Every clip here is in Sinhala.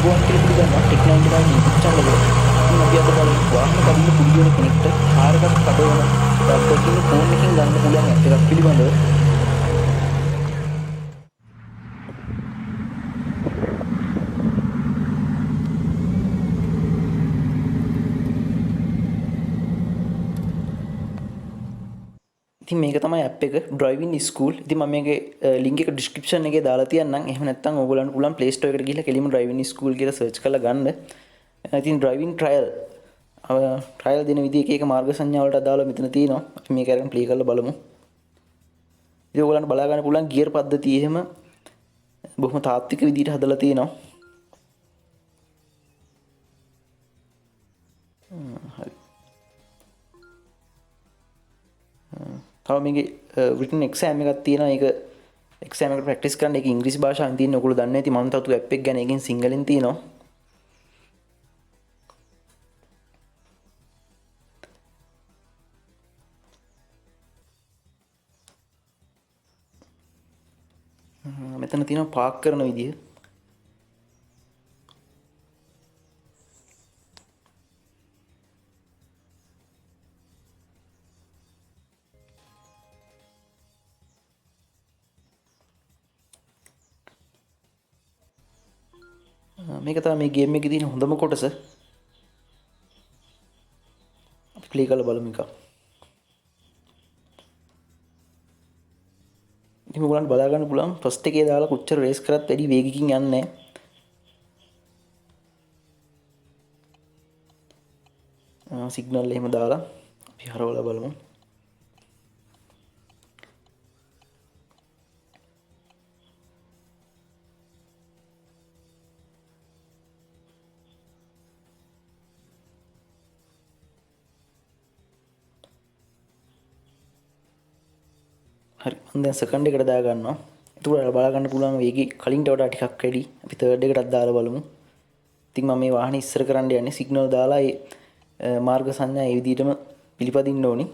අයිබෝන් කියලා පිළිගන්නවා ටෙක්නොලොජි තමයි YouTube channel එක. ඉතින් අපි අද බලමු වාහන කඩන්න පුරුදු වෙන කෙනෙක්ට කාර් එකක් කඩවන අත්දැකීම් ෆෝන් එකකින් ගන්න පුළුවන් ඇප් එකක් පිළිබඳව. ඉතින් මේක තමයි ඇප් එක driving school. ඉතින් මම මේකේ link එක description එකේ දාලා තියන්නම්. එහෙම නැත්නම් ඕගොල්ලන්ට පුළුවන් Play Store එකට ගිහලා කෙලින්ම driving school කියලා search කරලා ගන්න. ඉතින් driving trial trial දෙන විදිහ එක එක මාර්ග සංඥා වලට අදාළව මෙතන තියෙනවා. අපි මේක අරගෙන play කරලා බලමු. ඉතින් ඕගොල්ලන්ට බලා ගන්න පුළුවන් ගියර් පද්ධතිය එහෙම බොහොම තාත්වික විදිහට හදලා තියෙනවා. හරි. තව මේකේ written exam එකක් තියෙනවා. ඒක exam එකට practice කරන්න. ඒක ඉංග්‍රීසි භාෂාවෙන් තියෙන. ඔයගොල්ලෝ දන්නේ නැති මම තතු app එක ගැන එකෙන් සිංහලෙන් තියෙනවා. මෙතන තියෙනවා පාක් කරන විදිය. මේක තමයි මේ ගේම් එකේ තියෙන හොඳම කොටස. අපි ප්ලේ කරලා බලමු එක. ඉතින් ඔයගොල්ලන්ට බලා ගන්න පුළුවන් ෆස්ට් එකේ දාලා කොච්චර රේස් කරත් වැඩි වේගකින් යන්නේ නැහැ. සිග්නල් එහෙම දාලා අපි හරවලා බලමු. හරි මම දැන් සෙකන්ඩ් එකට දා ගන්නවා. එතකොට බලා ගන්න පුළුවන් වේගي කලින්ට වඩා ටිකක් වැඩි. අපි තර්ඩ් එකටත් දාලා බලමු. ඉතින් මම මේ වාහනේ ඉස්සර කරන්න යන්නේ සිග්නල් දාලා ඒ මාර්ග සංඥා ඒ විදිහටම පිළිපදින්න ඕනි.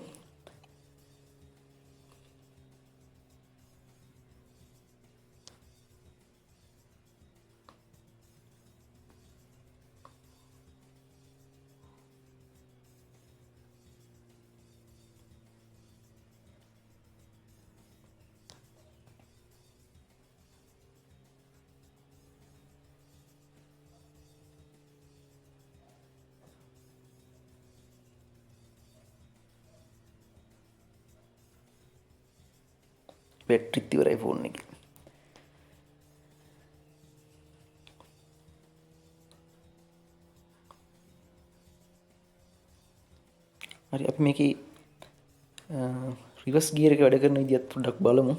බැටරිත් ඉවරයි ෆෝන් එකේ. හරි අපි මේකේ රිවර්ස් ගියර් එක වැඩ කරන විදිහත් පොඩ්ඩක් බලමු.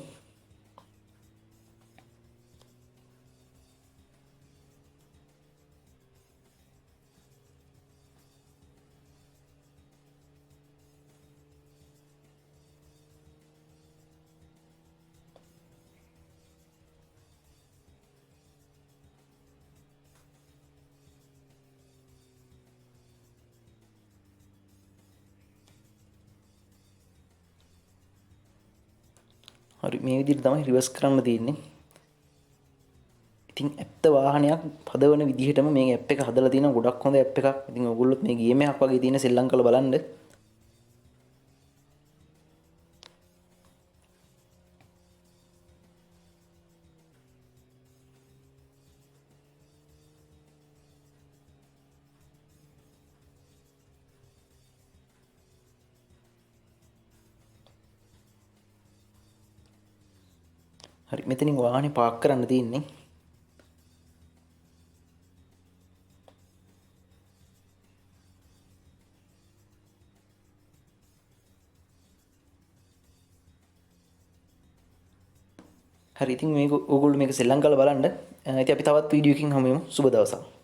හරි මේ විදිහට තමයි රිවර්ස් කරන්න තියෙන්නේ. ඉතින් ඇත්ත වාහනයක් පදවන විදිහටම මේ ඇප් එක හදලා තියෙන ගොඩක් හොඳ ඇප් එකක්. ඉතින් ඔයගොල්ලොත් මේ ගේම් එකක් වගේ තියෙන සෙල්ලම් කරලා බලන්න. හරි මෙතනින් වාහනේ පාක් කරන්න තියෙන්නේ. හරි ඉතින් මේක ඕගොල්ලෝ මේක සෙල්ලම් කරලා බලන්න. ඉතින් අපි තවත් වීඩියෝ එකකින් හමු වෙමු. සුබ දවසක්.